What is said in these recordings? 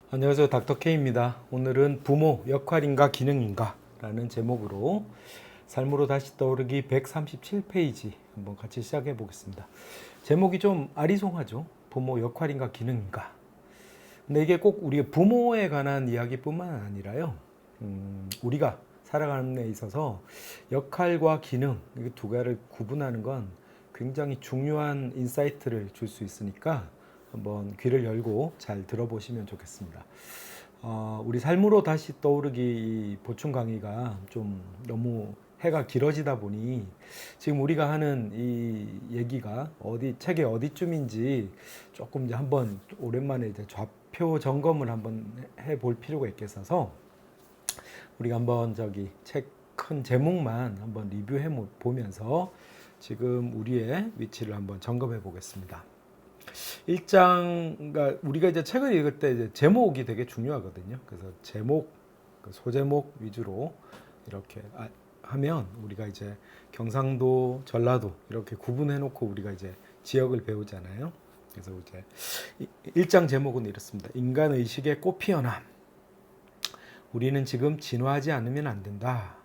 안녕하세요. 닥터 K입니다. 오늘은 부모 역할인가 기능인가 라는 제목으로 삶으로 다시 떠오르기 137페이지 한번 같이 시작해 보겠습니다. 제목이 좀 아리송하죠. 부모 역할인가 기능인가. 근데 이게 꼭 우리 부모에 관한 이야기뿐만 아니라요. 우리가 살아가는 데 있어서 역할과 기능 이 두 가지를 구분하는 건 굉장히 중요한 인사이트를 줄 수 있으니까 한번 귀를 열고 잘 들어보시면 좋겠습니다. 우리 삶으로 다시 떠오르기 이 보충 강의가 좀 너무 해가 길어지다 보니 지금 우리가 하는 이 얘기가 어디 책의 어디쯤인지 조금 이제 한번 오랜만에 이제 좌표 점검을 한번 해볼 필요가 있겠어서 우리가 한번 저기 책 큰 제목만 한번 리뷰해 보면서 지금 우리의 위치를 한번 점검해 보겠습니다. 1장, 그러니까 우리가 이제 책을 읽을 때 이제 제목이 되게 중요하거든요. 그래서 제목, 소제목 위주로 이렇게 하면 우리가 이제 경상도, 전라도 이렇게 구분해 놓고 우리가 이제 지역을 배우잖아요. 그래서 이제 1장 제목은 이렇습니다. 인간 의식의 꽃피어남. 우리는 지금 진화하지 않으면 안 된다.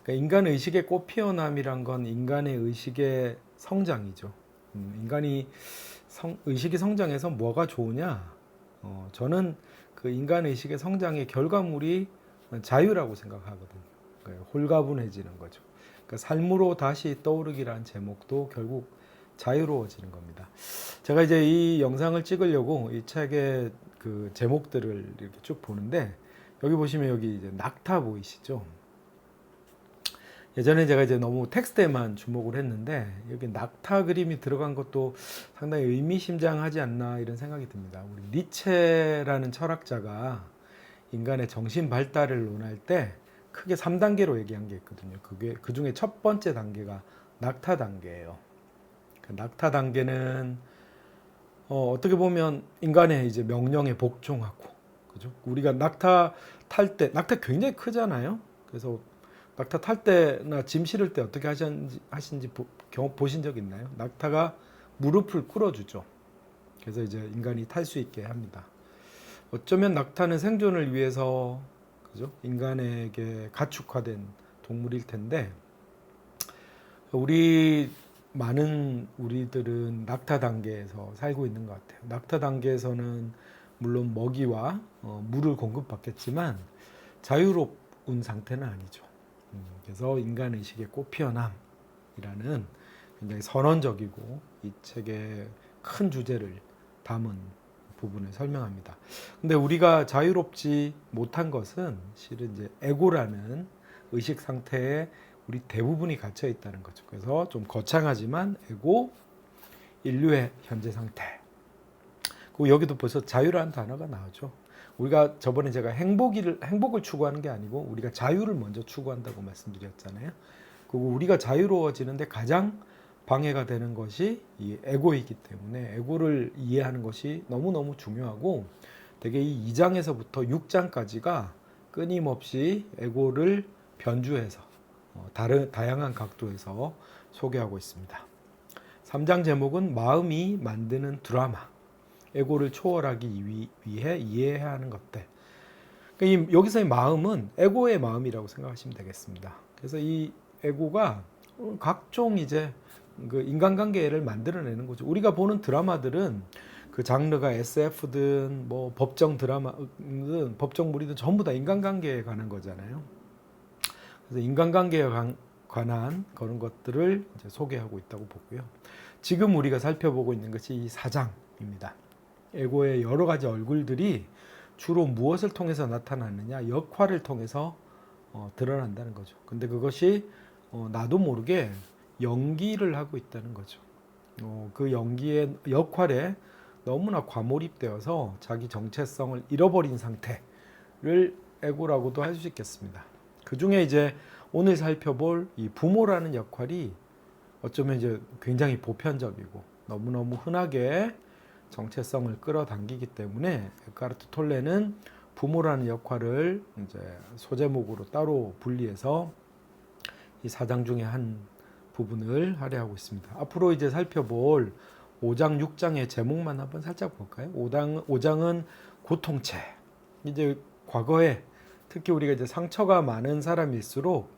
그러니까 인간 의식의 꽃피어남이란 건 인간의 의식의 성장이죠. 인간이 의식이 성장해서 뭐가 좋으냐? 저는 그 인간 의식의 성장의 결과물이 자유라고 생각하거든요. 그러니까 홀가분해지는 거죠. 그러니까 삶으로 다시 떠오르기라는 제목도 결국 자유로워지는 겁니다. 제가 이제 이 영상을 찍으려고 이 책의 그 제목들을 이렇게 쭉 보는데 여기 보시면 여기 이제 낙타 보이시죠? 예전에 제가 이제 너무 텍스트에만 주목을 했는데 여기 낙타 그림이 들어간 것도 상당히 의미심장하지 않나 이런 생각이 듭니다. 우리 니체라는 철학자가 인간의 정신 발달을 논할 때 크게 3단계로 얘기한 게 있거든요. 그게 그 중에 첫 번째 단계가 낙타 단계예요. 그 낙타 단계는 어떻게 보면 인간의 이제 명령에 복종하고, 그죠? 우리가 낙타 탈 때 낙타 굉장히 크잖아요. 그래서 낙타 탈 때나 짐 실을 때 어떻게 하시는지 보신 적 있나요? 낙타가 무릎을 꿇어주죠. 그래서 이제 인간이 탈 수 있게 합니다. 어쩌면 낙타는 생존을 위해서 그죠? 인간에게 가축화된 동물일 텐데 우리 많은 우리들은 낙타 단계에서 살고 있는 것 같아요. 낙타 단계에서는 물론 먹이와 물을 공급받겠지만 자유로운 상태는 아니죠. 그래서 인간의식의 꽃피어남이라는 굉장히 선언적이고 이 책의 큰 주제를 담은 부분을 설명합니다. 근데 우리가 자유롭지 못한 것은 실은 이제 에고라는 의식 상태에 우리 대부분이 갇혀 있다는 거죠. 그래서 좀 거창하지만 에고, 인류의 현재 상태. 그리고 여기도 벌써 자유라는 단어가 나오죠. 우리가 저번에 제가 행복을 추구하는 게 아니고 우리가 자유를 먼저 추구한다고 말씀드렸잖아요. 그리고 우리가 자유로워지는데 가장 방해가 되는 것이 이 에고이기 때문에 에고를 이해하는 것이 너무너무 중요하고 되게 이 2장에서부터 6장까지가 끊임없이 에고를 변주해서 다양한 각도에서 소개하고 있습니다. 3장 제목은 마음이 만드는 드라마. 에고를 초월하기 위해 이해해야 하는 것들. 그러니까 여기서의 마음은 에고의 마음이라고 생각하시면 되겠습니다. 그래서 이 에고가 각종 이제 그 인간관계를 만들어내는 거죠. 우리가 보는 드라마들은 그 장르가 SF든 뭐 법정 드라마든 법정물이든 전부 다 인간관계에 관한 거잖아요. 그래서 인간관계에 관한 그런 것들을 이제 소개하고 있다고 보고요. 지금 우리가 살펴보고 있는 것이 이 4장입니다. 에고의 여러 가지 얼굴들이 주로 무엇을 통해서 나타나느냐? 역할을 통해서 드러난다는 거죠. 근데 그것이 나도 모르게 연기를 하고 있다는 거죠. 그 연기의 역할에 너무나 과몰입되어서 자기 정체성을 잃어버린 상태를 에고라고도 할 수 있겠습니다. 그 중에 이제 오늘 살펴볼 이 부모라는 역할이 어쩌면 이제 굉장히 보편적이고 너무너무 흔하게 정체성을 끌어당기기 때문에 에카르트 톨레는 부모라는 역할을 이제 소제목으로 따로 분리해서 이 4장 중에 한 부분을 할애하고 있습니다. 앞으로 이제 살펴볼 5장, 6장의 제목만 한번 살짝 볼까요? 5장은 고통체. 이제 과거에 특히 우리가 이제 상처가 많은 사람일수록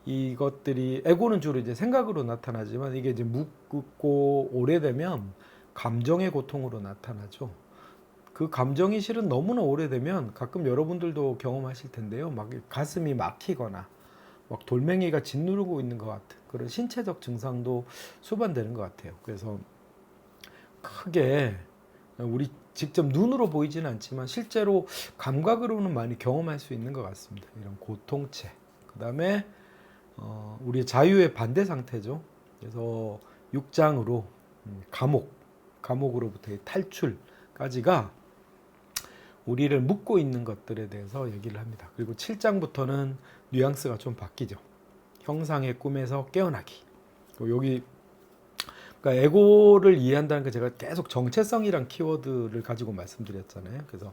이것들이 에고는 주로 이제 생각으로 나타나지만 이게 이제 묵고 오래되면 감정의 고통으로 나타나죠. 그 감정이 실은 너무나 오래되면 가끔 여러분들도 경험하실 텐데요. 막 가슴이 막히거나 막 돌멩이가 짓누르고 있는 것 같은 그런 신체적 증상도 수반되는 것 같아요. 그래서 크게 우리 직접 눈으로 보이지는 않지만 실제로 감각으로는 많이 경험할 수 있는 것 같습니다. 이런 고통체. 그 다음에 우리의 자유의 반대 상태죠. 그래서 6장으로 감옥으로부터의 탈출까지가 우리를 묶고 있는 것들에 대해서 얘기를 합니다. 그리고 7장부터는 뉘앙스가 좀 바뀌죠. 형상의 꿈에서 깨어나기. 여기 그러니까 에고를 이해한다는 게 제가 계속 정체성이란 키워드를 가지고 말씀드렸잖아요. 그래서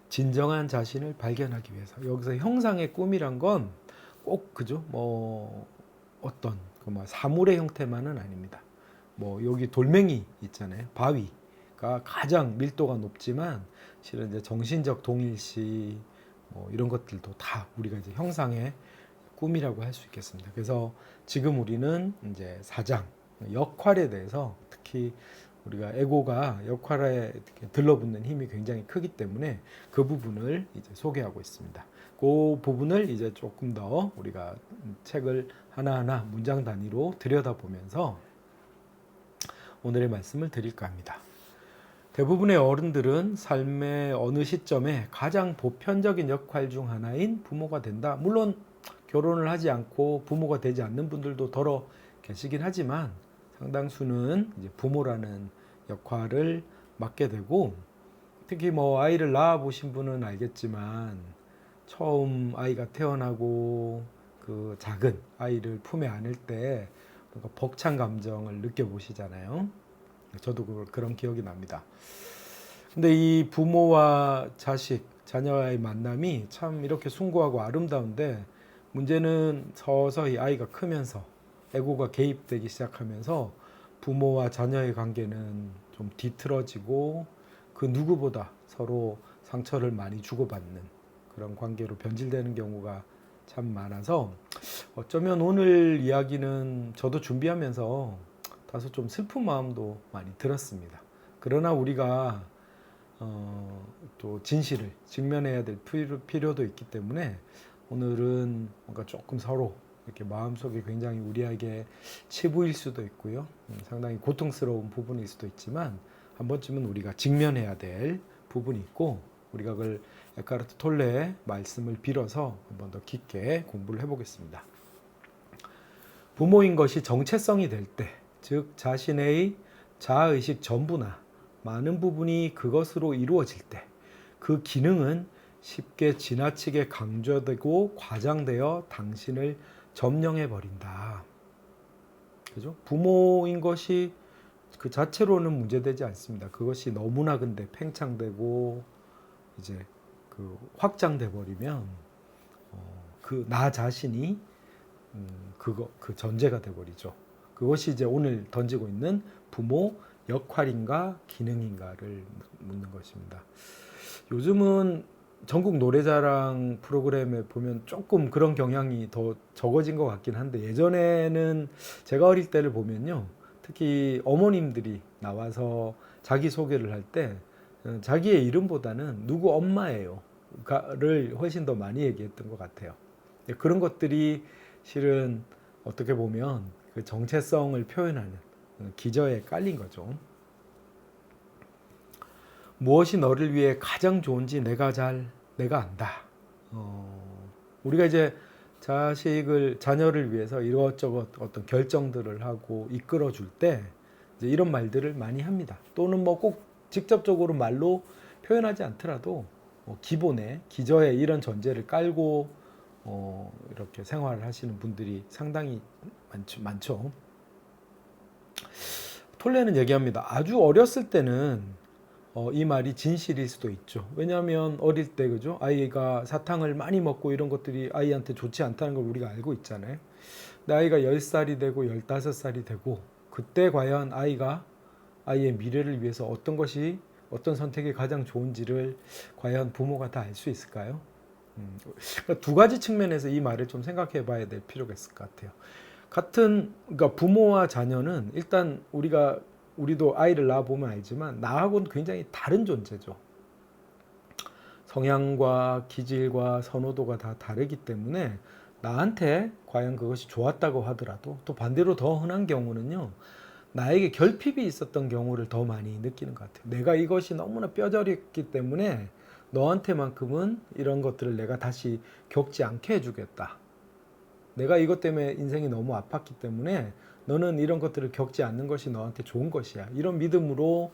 진정한 자신을 발견하기 위해서 여기서 형상의 꿈이란 건 꼭 그죠? 뭐 어떤 그 사물의 형태만은 아닙니다. 뭐 여기 돌멩이 있잖아요. 바위가 가장 밀도가 높지만 실은 이제 정신적 동일시 뭐 이런 것들도 다 우리가 이제 형상의 꿈이라고 할 수 있겠습니다. 그래서 지금 우리는 이제 4장 역할에 대해서 특히 우리가 에고가 역할에 들러붙는 힘이 굉장히 크기 때문에 그 부분을 이제 소개하고 있습니다. 그 부분을 이제 조금 더 우리가 책을 하나하나 문장 단위로 들여다보면서 오늘의 말씀을 드릴까 합니다. 대부분의 어른들은 삶의 어느 시점에 가장 보편적인 역할 중 하나인 부모가 된다. 물론 결혼을 하지 않고 부모가 되지 않는 분들도 더러 계시긴 하지만 상당수는 이제 부모라는 역할을 맡게 되고 특히 뭐 아이를 낳아 보신 분은 알겠지만 처음 아이가 태어나고 그 작은 아이를 품에 안을 때 뭔가 벅찬 감정을 느껴보시잖아요. 저도 그런 기억이 납니다. 근데 이 부모와 자식, 자녀와의 만남이 참 이렇게 숭고하고 아름다운데 문제는 서서히 아이가 크면서 에고가 개입되기 시작하면서 부모와 자녀의 관계는 좀 뒤틀어지고 그 누구보다 서로 상처를 많이 주고받는 그런 관계로 변질되는 경우가 참 많아서 어쩌면 오늘 이야기는 저도 준비하면서 다소 좀 슬픈 마음도 많이 들었습니다. 그러나 우리가 또 진실을 직면해야 될 필요도 있기 때문에 오늘은 뭔가 조금 서로 이렇게 마음속에 굉장히 우리에게 치부일 수도 있고요. 상당히 고통스러운 부분일 수도 있지만 한 번쯤은 우리가 직면해야 될 부분이 있고 우리가 그걸 에카르트 톨레의 말씀을 빌어서 한 번 더 깊게 공부를 해보겠습니다. 부모인 것이 정체성이 될 때, 즉 자신의 자아의식 전부나 많은 부분이 그것으로 이루어질 때 그 기능은 쉽게 지나치게 강조되고 과장되어 당신을 점령해 버린다. 그죠? 부모인 것이 그 자체로는 문제되지 않습니다. 그것이 너무나 근데 팽창되고 이제 그 확장돼 버리면 그 나 자신이 그 전제가 돼 버리죠. 그것이 이제 오늘 던지고 있는 부모 역할인가 기능인가를 묻는 것입니다. 요즘은 전국 노래자랑 프로그램에 보면 조금 그런 경향이 더 적어진 것 같긴 한데 예전에는 제가 어릴 때를 보면요. 특히 어머님들이 나와서 자기소개를 할 때 자기의 이름보다는 누구 엄마예요를 훨씬 더 많이 얘기했던 것 같아요. 그런 것들이 실은 어떻게 보면 그 정체성을 표현하는 기저에 깔린 거죠. 무엇이 너를 위해 가장 좋은지 내가 안다. 우리가 이제 자녀를 위해서 이것저것 어떤 결정들을 하고 이끌어 줄 때 이제 이런 말들을 많이 합니다. 또는 뭐 꼭 직접적으로 말로 표현하지 않더라도 기본에 기저에 이런 전제를 깔고 이렇게 생활을 하시는 분들이 상당히 많죠. 톨레는 얘기합니다. 아주 어렸을 때는 이 말이 진실일 수도 있죠. 왜냐하면 어릴 때 그죠? 아이가 사탕을 많이 먹고 이런 것들이 아이한테 좋지 않다는 걸 우리가 알고 있잖아요. 근데 아이가 10살이 되고 15살이 되고 그때 과연 아이의 미래를 위해서 어떤 것이 어떤 선택이 가장 좋은지를 과연 부모가 다 알 수 있을까요? 그러니까 두 가지 측면에서 이 말을 좀 생각해 봐야 될 필요가 있을 것 같아요. 그러니까 부모와 자녀는 일단 우리도 아이를 낳아보면 알지만 나하고는 굉장히 다른 존재죠. 성향과 기질과 선호도가 다 다르기 때문에 나한테 과연 그것이 좋았다고 하더라도 또 반대로 더 흔한 경우는요. 나에게 결핍이 있었던 경우를 더 많이 느끼는 것 같아요. 내가 이것이 너무나 뼈저렸기 때문에 너한테만큼은 이런 것들을 내가 다시 겪지 않게 해주겠다. 내가 이것 때문에 인생이 너무 아팠기 때문에 너는 이런 것들을 겪지 않는 것이 너한테 좋은 것이야. 이런 믿음으로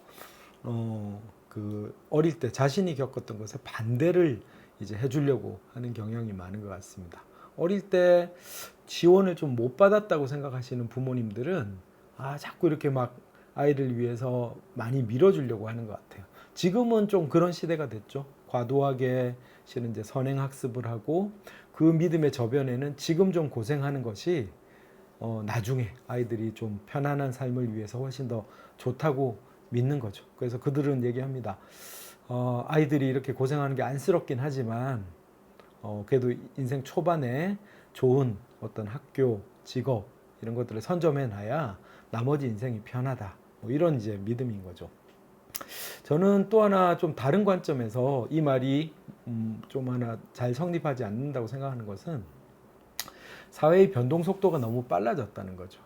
어릴 때 자신이 겪었던 것에 반대를 이제 해주려고 하는 경향이 많은 것 같습니다. 어릴 때 지원을 좀 못 받았다고 생각하시는 부모님들은 자꾸 이렇게 막 아이를 위해서 많이 밀어주려고 하는 것 같아요. 지금은 좀 그런 시대가 됐죠. 과도하게 실은 이제 선행학습을 하고 그 믿음의 저변에는 지금 좀 고생하는 것이 나중에 아이들이 좀 편안한 삶을 위해서 훨씬 더 좋다고 믿는 거죠. 그래서 그들은 얘기합니다. 아이들이 이렇게 고생하는 게 안쓰럽긴 하지만 그래도 인생 초반에 좋은 어떤 학교, 직업 이런 것들을 선점해 놔야 나머지 인생이 편하다. 뭐 이런 이제 믿음인 거죠. 저는 또 하나 좀 다른 관점에서 이 말이 좀 하나 잘 성립하지 않는다고 생각하는 것은 사회의 변동 속도가 너무 빨라졌다는 거죠.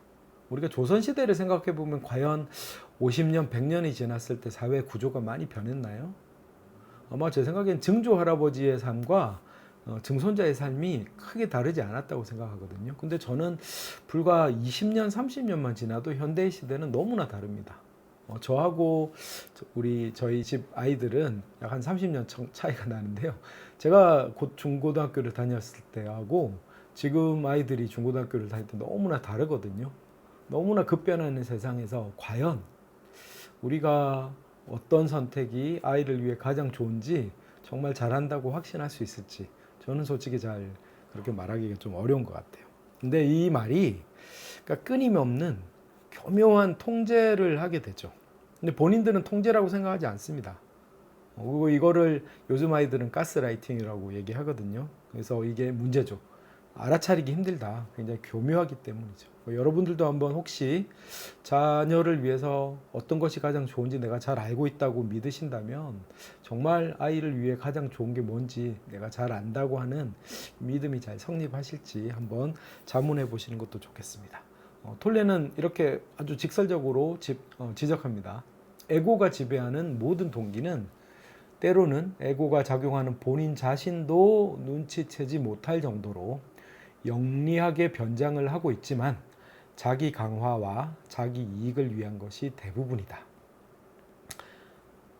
우리가 조선시대를 생각해 보면 과연 50년, 100년이 지났을 때 사회 구조가 많이 변했나요? 아마 제 생각엔 증조 할아버지의 삶과 증손자의 삶이 크게 다르지 않았다고 생각하거든요. 근데 저는 불과 20년, 30년만 지나도 현대의 시대는 너무나 다릅니다. 저하고 저희 집 아이들은 약 한 30년 차이가 나는데요. 제가 곧 중고등학교를 다녔을 때하고 지금 아이들이 중고등학교를 다닐 때 너무나 다르거든요. 너무나 급변하는 세상에서 과연 우리가 어떤 선택이 아이를 위해 가장 좋은지 정말 잘한다고 확신할 수 있을지 저는 솔직히 잘 그렇게 말하기가 좀 어려운 것 같아요. 근데 이 말이 그러니까 끊임없는 교묘한 통제를 하게 되죠. 근데 본인들은 통제라고 생각하지 않습니다. 그리고 이거를 요즘 아이들은 가스라이팅이라고 얘기하거든요. 그래서 이게 문제죠. 알아차리기 힘들다. 굉장히 교묘하기 때문이죠. 여러분들도 한번 혹시 자녀를 위해서 어떤 것이 가장 좋은지 내가 잘 알고 있다고 믿으신다면 정말 아이를 위해 가장 좋은 게 뭔지 내가 잘 안다고 하는 믿음이 잘 성립하실지 한번 자문해 보시는 것도 좋겠습니다. 톨레는 이렇게 아주 직설적으로 지적합니다. 에고가 지배하는 모든 동기는 때로는 에고가 작용하는 본인 자신도 눈치채지 못할 정도로 영리하게 변장을 하고 있지만 자기 강화와 자기 이익을 위한 것이 대부분이다.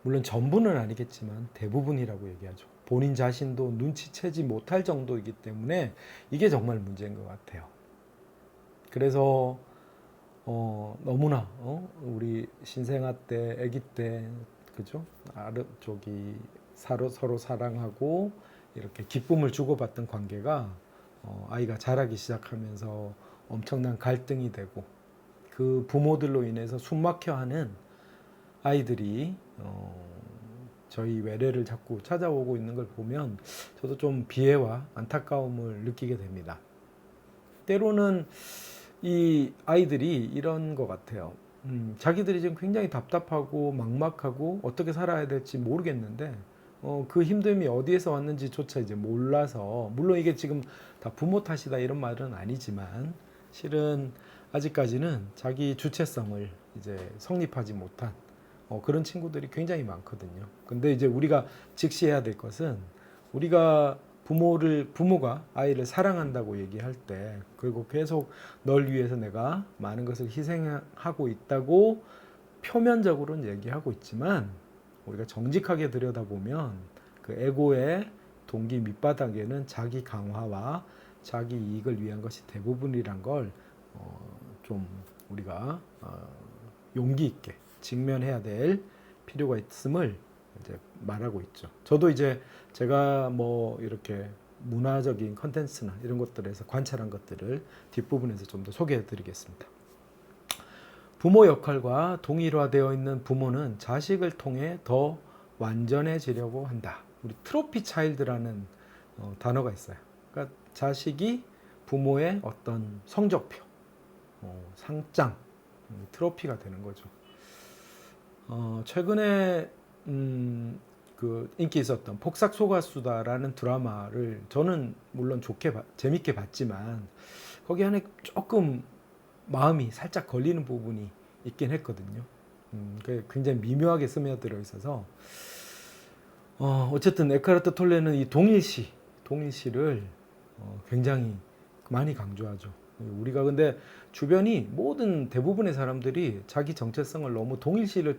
물론 전부는 아니겠지만 대부분이라고 얘기하죠. 본인 자신도 눈치채지 못할 정도이기 때문에 이게 정말 문제인 것 같아요. 그래서 너무나 우리 신생아 때, 아기 때, 그죠? 서로 사랑하고 이렇게 기쁨을 주고받던 관계가 아이가 자라기 시작하면서 엄청난 갈등이 되고 그 부모들로 인해서 숨막혀하는 아이들이 저희 외래를 자꾸 찾아오고 있는 걸 보면 저도 좀 비애와 안타까움을 느끼게 됩니다. 때로는 이 아이들이 이런 것 같아요. 자기들이 지금 굉장히 답답하고 막막하고 어떻게 살아야 될지 모르겠는데 그 힘듦이 어디에서 왔는지조차 이제 몰라서 물론 이게 지금 다 부모 탓이다 이런 말은 아니지만 실은 아직까지는 자기 주체성을 이제 성립하지 못한 그런 친구들이 굉장히 많거든요. 근데 이제 우리가 직시해야 될 것은 우리가 부모가 아이를 사랑한다고 얘기할 때 그리고 계속 널 위해서 내가 많은 것을 희생하고 있다고 표면적으로는 얘기하고 있지만 우리가 정직하게 들여다보면 그 에고의 동기 밑바닥에는 자기 강화와 자기 이익을 위한 것이 대부분이란 걸 좀 우리가 용기 있게 직면해야 될 필요가 있음을 이제 말하고 있죠. 저도 이제 제가 뭐 이렇게 문화적인 컨텐츠나 이런 것들에서 관찰한 것들을 뒷부분에서 좀 더 소개해 드리겠습니다. 부모 역할과 동일화되어 있는 부모는 자식을 통해 더 완전해지려고 한다. 우리 트로피 차일드라는 단어가 있어요. 그러니까 자식이 부모의 어떤 성적표, 상장, 트로피가 되는 거죠. 최근에 그 인기 있었던 폭삭 속았수다라는 드라마를 저는 물론 재밌게 봤지만 거기 안에 조금 마음이 살짝 걸리는 부분이 있긴 했거든요. 굉장히 미묘하게 스며들어 있어서 어쨌든 에카르트 톨레는 이 동일시를 굉장히 많이 강조하죠. 우리가 근데 주변이 대부분의 사람들이 자기 정체성을 너무 동일시를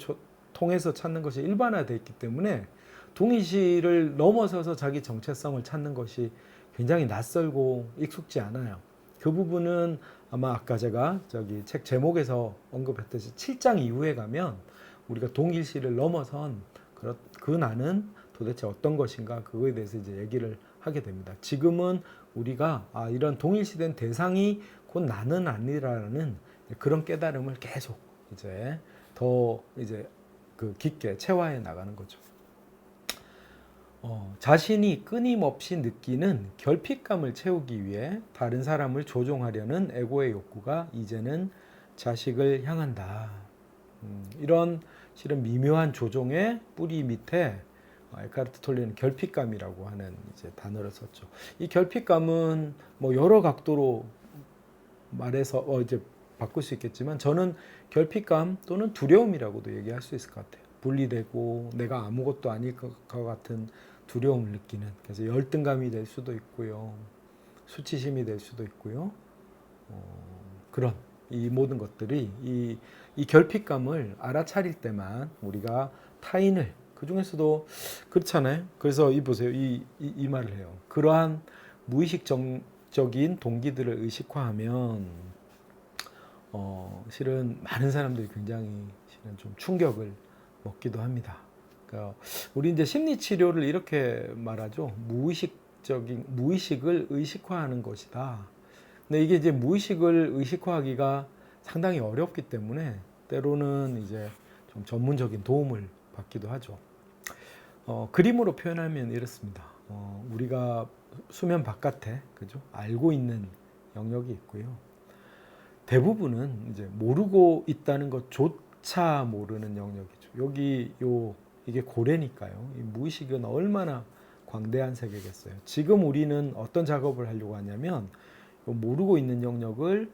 통해서 찾는 것이 일반화되어 있기 때문에 동일시를 넘어서서 자기 정체성을 찾는 것이 굉장히 낯설고 익숙지 않아요. 그 부분은 아마 아까 제가 책 제목에서 언급했듯이 7장 이후에 가면 우리가 동일시를 넘어선 그 나는 도대체 어떤 것인가 그거에 대해서 이제 얘기를 하게 됩니다. 지금은 우리가 이런 동일시된 대상이 곧 나는 아니라는 그런 깨달음을 계속 이제 더 이제 그 깊게 체화해 나가는 거죠. 자신이 끊임없이 느끼는 결핍감을 채우기 위해 다른 사람을 조종하려는 에고의 욕구가 이제는 자식을 향한다. 이런 실은 미묘한 조종의 뿌리 밑에 에카르트 톨레는 결핍감이라고 하는 이제 단어를 썼죠. 이 결핍감은 뭐 여러 각도로 말해서 이제 바꿀 수 있겠지만 저는 결핍감 또는 두려움이라고도 얘기할 수 있을 것 같아요. 분리되고 내가 아무것도 아닐 것 같은 두려움을 느끼는, 그래서 열등감이 될 수도 있고요, 수치심이 될 수도 있고요. 그런 이 모든 것들이 이 결핍감을 알아차릴 때만 우리가 타인을, 그 중에서도 그렇잖아요. 그래서 보세요. 이 말을 해요. 그러한 무의식적인 동기들을 의식화하면 실은 많은 사람들이 굉장히 실은 좀 충격을 먹기도 합니다. 그러니까 우리 이제 심리 치료를 이렇게 말하죠. 무의식을 의식화하는 것이다. 근데 이게 이제 무의식을 의식화하기가 상당히 어렵기 때문에 때로는 이제 좀 전문적인 도움을 받기도 하죠. 그림으로 표현하면 이렇습니다. 우리가 수면 바깥에 그죠? 알고 있는 영역이 있고요. 대부분은 이제 모르고 있다는 것조차 모르는 영역이죠. 이게 고래니까요. 이 무의식은 얼마나 광대한 세계겠어요. 지금 우리는 어떤 작업을 하려고 하냐면 모르고 있는 영역을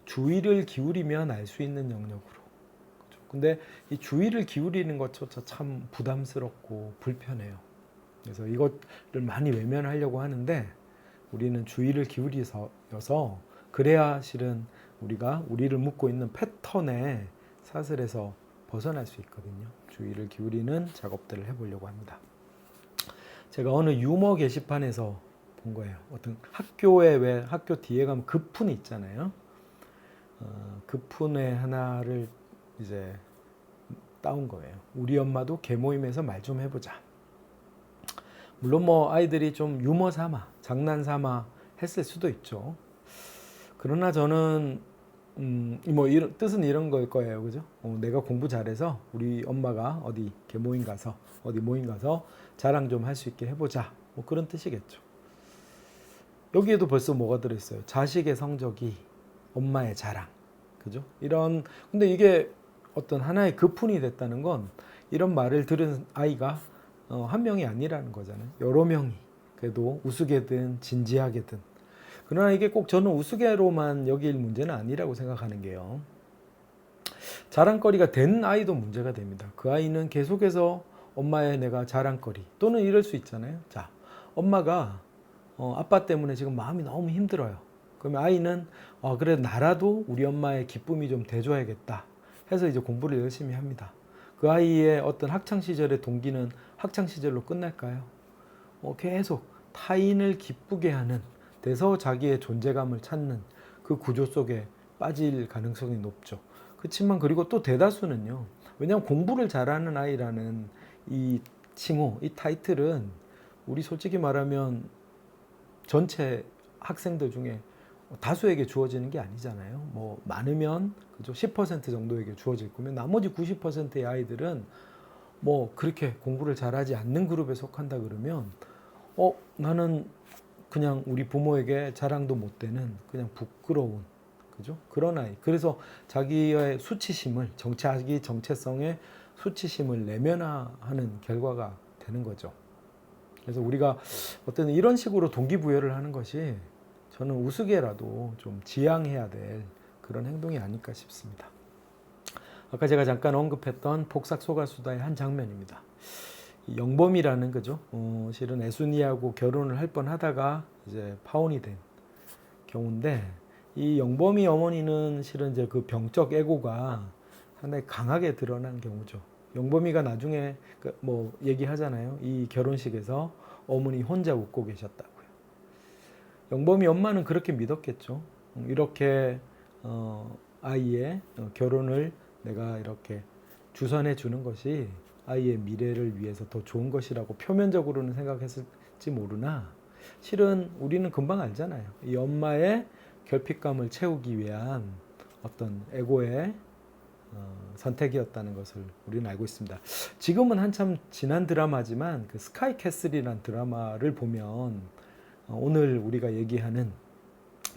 주의를 기울이면 알 수 있는 영역으로. 그렇죠? 근데 이 주의를 기울이는 것조차 참 부담스럽고 불편해요. 그래서 이것을 많이 외면하려고 하는데 우리는 주의를 기울여서 그래야 실은 우리를 묶고 있는 패턴의 사슬에서 벗어날 수 있거든요. 주의를 기울이는 작업들을 해보려고 합니다. 제가 어느 유머 게시판에서 본 거예요. 어떤 학교에 왜 학교 뒤에 가면 급푼이 있잖아요. 급푼의 하나를 이제 따온 거예요. 우리 엄마도 개모임에서 말 좀 해보자. 물론 뭐 아이들이 좀 유머 삼아, 장난 삼아 했을 수도 있죠. 그러나 저는 이런 뜻은 이런 걸 거예요, 그죠? 내가 공부 잘해서 우리 엄마가 어디 모임 가서 자랑 좀 할 수 있게 해보자. 뭐 그런 뜻이겠죠. 여기에도 벌써 뭐가 들어있어요? 자식의 성적이 엄마의 자랑, 그죠? 근데 이게 어떤 하나의 급훈이 됐다는 건 이런 말을 들은 아이가 한 명이 아니라는 거잖아요. 여러 명이 그래도 우스개든 진지하게든. 그러나 이게 꼭 저는 우스개로만 여길 문제는 아니라고 생각하는 게요. 자랑거리가 된 아이도 문제가 됩니다. 그 아이는 계속해서 엄마의 내가 자랑거리 또는 이럴 수 있잖아요. 자, 엄마가 아빠 때문에 지금 마음이 너무 힘들어요. 그러면 아이는 그래 나라도 우리 엄마의 기쁨이 좀 돼줘야겠다 해서 이제 공부를 열심히 합니다. 그 아이의 어떤 학창 시절의 동기는 학창 시절로 끝날까요? 계속 타인을 기쁘게 하는 데서 자기의 존재감을 찾는 그 구조 속에 빠질 가능성이 높죠. 그렇지만 그리고 또 대다수는요. 왜냐하면 공부를 잘하는 아이라는 이 칭호, 이 타이틀은 우리 솔직히 말하면 전체 학생들 중에 다수에게 주어지는 게 아니잖아요. 뭐 많으면 그죠? 10% 정도에게 주어질 거면 나머지 90%의 아이들은 뭐 그렇게 공부를 잘하지 않는 그룹에 속한다 그러면 나는 그냥 우리 부모에게 자랑도 못 되는 그냥 부끄러운 그죠? 그런 아이. 그래서 자기의 수치심을 자기 정체성의 수치심을 내면화하는 결과가 되는 거죠. 그래서 우리가 어떤 이런 식으로 동기부여를 하는 것이 저는 우스개라도 좀 지양해야 될 그런 행동이 아닐까 싶습니다. 아까 제가 잠깐 언급했던 폭삭 소가수다의 한 장면입니다. 영범이라는 그죠? 실은 애순이하고 결혼을 할 뻔하다가 이제 파혼이 된 경우인데 이 영범이 어머니는 실은 이제 그 병적 애고가 상당히 강하게 드러난 경우죠. 영범이가 나중에 뭐 얘기하잖아요. 이 결혼식에서 어머니 혼자 웃고 계셨다고요. 영범이 엄마는 그렇게 믿었겠죠. 이렇게 아이의 결혼을 내가 이렇게 주선해 주는 것이 아이의 미래를 위해서 더 좋은 것이라고 표면적으로는 생각했을지 모르나 실은 우리는 금방 알잖아요. 이 엄마의 결핍감을 채우기 위한 어떤 에고의 선택이었다는 것을 우리는 알고 있습니다. 지금은 한참 지난 드라마지만 그 스카이 캐슬이라는 드라마를 보면 오늘 우리가 얘기하는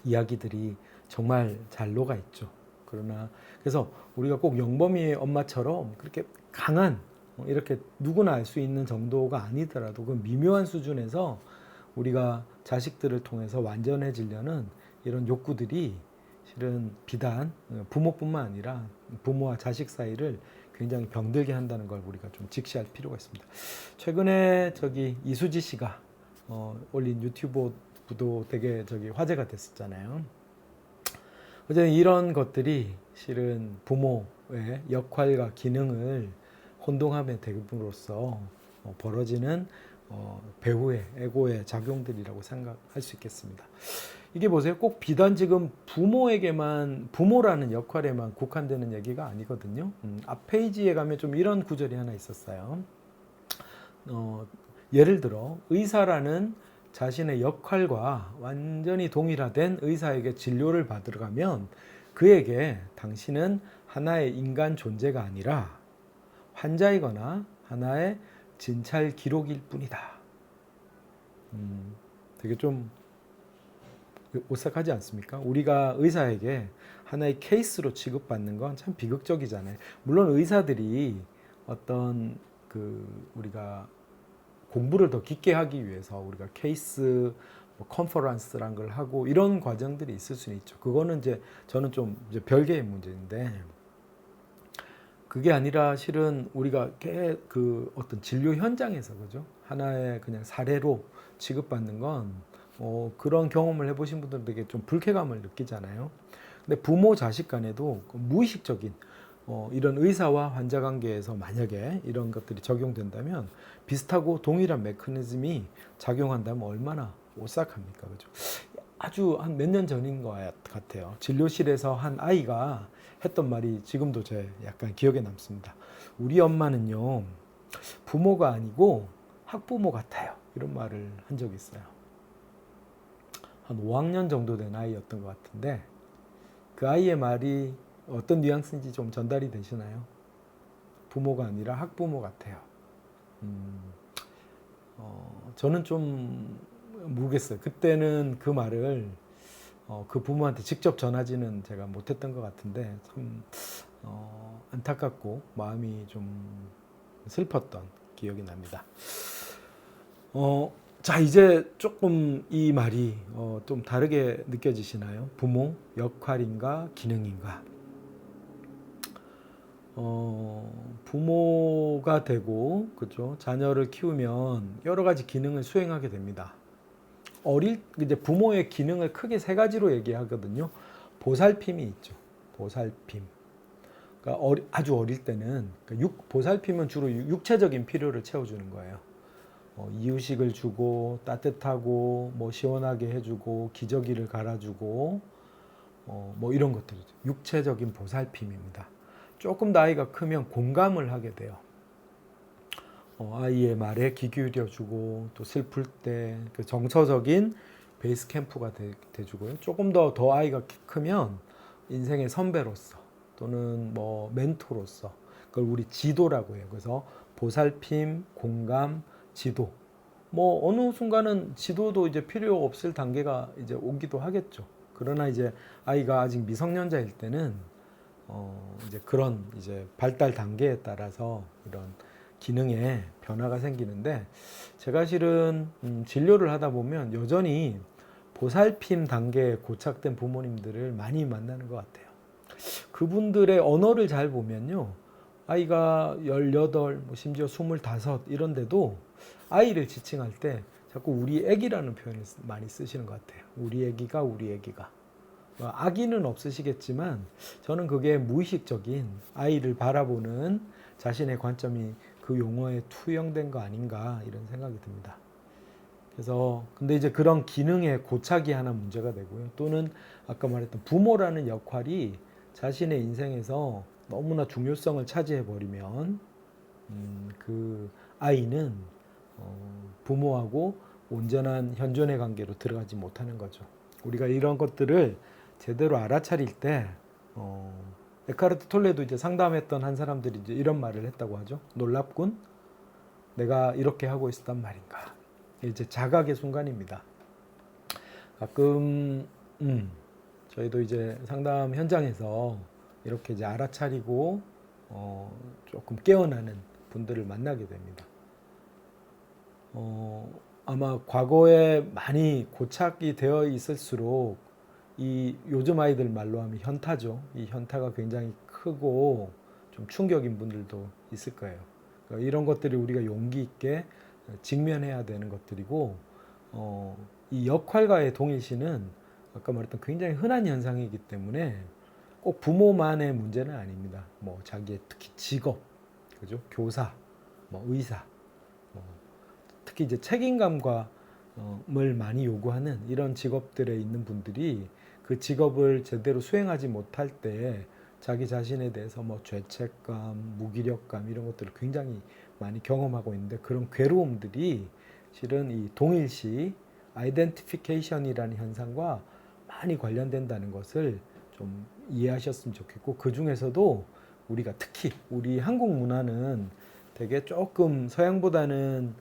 이야기들이 정말 잘 녹아 있죠. 그러나 그래서 우리가 꼭 영범이의 엄마처럼 그렇게 강한 이렇게 누구나 알 수 있는 정도가 아니더라도 그 미묘한 수준에서 우리가 자식들을 통해서 완전해지려는 이런 욕구들이 실은 비단 부모뿐만 아니라 부모와 자식 사이를 굉장히 병들게 한다는 걸 우리가 좀 직시할 필요가 있습니다. 최근에 이수지 씨가 올린 유튜브도 되게 화제가 됐었잖아요. 어쨌든 이런 것들이 실은 부모의 역할과 기능을 혼동함에 됨으로써 벌어지는 배후의 에고의 작용들이라고 생각할 수 있겠습니다. 이게 보세요. 꼭 비단 지금 부모라는 역할에만 국한되는 얘기가 아니거든요. 앞 페이지에 가면 좀 이런 구절이 하나 있었어요. 예를 들어 의사라는 자신의 역할과 완전히 동일화된 의사에게 진료를 받으러 가면 그에게 당신은 하나의 인간 존재가 아니라 환자이거나 하나의 진찰 기록일 뿐이다. 되게 좀 오싹하지 않습니까? 우리가 의사에게 하나의 케이스로 취급받는 건 참 비극적이잖아요. 물론 의사들이 어떤 우리가 공부를 더 깊게 하기 위해서 우리가 케이스 컨퍼런스란 걸 하고 이런 과정들이 있을 수는 있죠. 그거는 저는 좀 별개의 문제인데 그게 아니라 실은 우리가 어떤 진료 현장에서 그죠? 하나의 그냥 사례로 취급받는 건 그런 경험을 해보신 분들은 되게 좀 불쾌감을 느끼잖아요. 근데 부모 자식 간에도 무의식적인 이런 의사와 환자 관계에서 만약에 이런 것들이 적용된다면 비슷하고 동일한 메커니즘이 작용한다면 얼마나 오싹합니까, 그죠? 아주 한 몇 년 전인 것 같아요. 진료실에서 한 아이가 했던 말이 지금도 제 약간 기억에 남습니다. 우리 엄마는요, 부모가 아니고 학부모 같아요. 이런 말을 한 적이 있어요. 한 5학년 정도 된 아이였던 것 같은데 그 아이의 말이 어떤 뉘앙스인지 좀 전달이 되시나요? 부모가 아니라 학부모 같아요. 저는 좀 모르겠어요. 그때는 그 말을 그 부모한테 직접 전하지는 제가 못했던 것 같은데 참 안타깝고 마음이 좀 슬펐던 기억이 납니다. 자, 이제 조금 이 말이 좀 다르게 느껴지시나요? 부모 역할인가 기능인가? 부모가 되고 그죠? 자녀를 키우면 여러 가지 기능을 수행하게 됩니다. 이제 부모의 기능을 크게 세 가지로 얘기하거든요. 보살핌이 있죠. 보살핌. 그러니까 아주 어릴 때는 보살핌은 주로 육체적인 필요를 채워주는 거예요. 이유식을 주고 따뜻하고 뭐 시원하게 해주고 기저귀를 갈아주고 뭐 이런 것들이죠. 육체적인 보살핌입니다. 조금 더 아이가 크면 공감을 하게 돼요. 아이의 말에 귀 기울여주고 또 슬플 때 그 정서적인 베이스 캠프가 돼주고요. 조금 더 아이가 크면 인생의 선배로서 또는 뭐 멘토로서 그걸 우리 지도라고 해요. 그래서 보살핌, 공감, 지도. 뭐 어느 순간은 지도도 이제 필요 없을 단계가 이제 오기도 하겠죠. 그러나 이제 아이가 아직 미성년자일 때는 이제 그런 이제 발달 단계에 따라서 이런 기능에 변화가 생기는데 제가 실은 진료를 하다 보면 여전히 보살핌 단계에 고착된 부모님들을 많이 만나는 것 같아요. 그분들의 언어를 잘 보면요. 아이가 18, 뭐 심지어 25 이런데도 아이를 지칭할 때 자꾸 우리 애기라는 표현을 많이 쓰시는 것 같아요. 우리 애기가 우리 애기가. 악의는 없으시겠지만 저는 그게 무의식적인 아이를 바라보는 자신의 관점이 그 용어에 투영된 거 아닌가 이런 생각이 듭니다. 그래서 근데 이제 그런 기능의 고착이 하나 문제가 되고요. 또는 아까 말했던 부모라는 역할이 자신의 인생에서 너무나 중요성을 차지해 버리면 그 아이는 부모하고 온전한 현존의 관계로 들어가지 못하는 거죠. 우리가 이런 것들을 제대로 알아차릴 때 에카르트 톨레도 이제 상담했던 한 사람들이 이제 이런 말을 했다고 하죠. 놀랍군. 내가 이렇게 하고 있었단 말인가. 이제 자각의 순간입니다. 가끔 저희도 이제 상담 현장에서 이렇게 이제 알아차리고 조금 깨어나는 분들을 만나게 됩니다. 아마 과거에 많이 고착이 되어 있을수록 이 요즘 아이들 말로 하면 현타죠. 이 현타가 굉장히 크고 좀 충격인 분들도 있을 거예요. 그러니까 이런 것들이 우리가 용기 있게 직면해야 되는 것들이고 이 역할과의 동일시는 아까 말했던 굉장히 흔한 현상이기 때문에 꼭 부모만의 문제는 아닙니다. 뭐 자기의 특히 직업, 그죠? 교사, 뭐 의사, 특히 이제 책임감과 을 많이 요구하는 이런 직업들에 있는 분들이 그 직업을 제대로 수행하지 못할 때 자기 자신에 대해서 뭐 죄책감, 무기력감 이런 것들을 굉장히 많이 경험하고 있는데 그런 괴로움들이 실은 이 동일시 아이덴티피케이션이라는 현상과 많이 관련된다는 것을 좀 이해하셨으면 좋겠고 그 중에서도 우리가 특히 우리 한국 문화는 되게 조금 서양보다는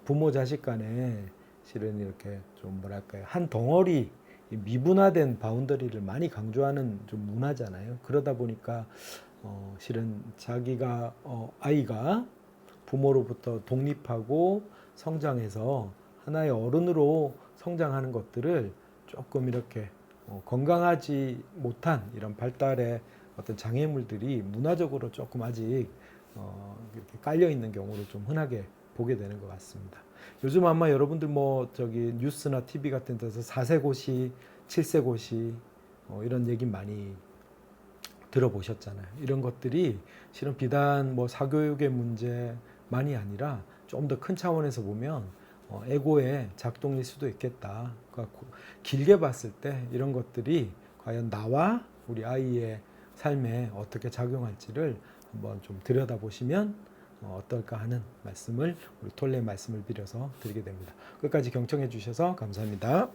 부모 자식 간에 실은 이렇게 좀 뭐랄까요 한 덩어리 미분화된 바운더리를 많이 강조하는 좀 문화잖아요. 그러다 보니까 실은 자기가 아이가 부모로부터 독립하고 성장해서 하나의 어른으로 성장하는 것들을 조금 이렇게 건강하지 못한 이런 발달의 어떤 장애물들이 문화적으로 조금 아직 이렇게 깔려 있는 경우를 좀 흔하게 보게 되는 것 같습니다. 요즘 아마 여러분들 뭐 저기 뉴스나 TV 같은 데서 4세 고시, 7세 고시 이런 얘기 많이 들어보셨잖아요. 이런 것들이 실은 비단 뭐 사교육의 문제만이 아니라 좀 더 큰 차원에서 보면 에고의 작동일 수도 있겠다. 그러니까 길게 봤을 때 이런 것들이 과연 나와 우리 아이의 삶에 어떻게 작용할지를 한번 좀 들여다보시면 어떨까 하는 말씀을 우리 톨레의 말씀을 빌어서 드리게 됩니다. 끝까지 경청해 주셔서 감사합니다.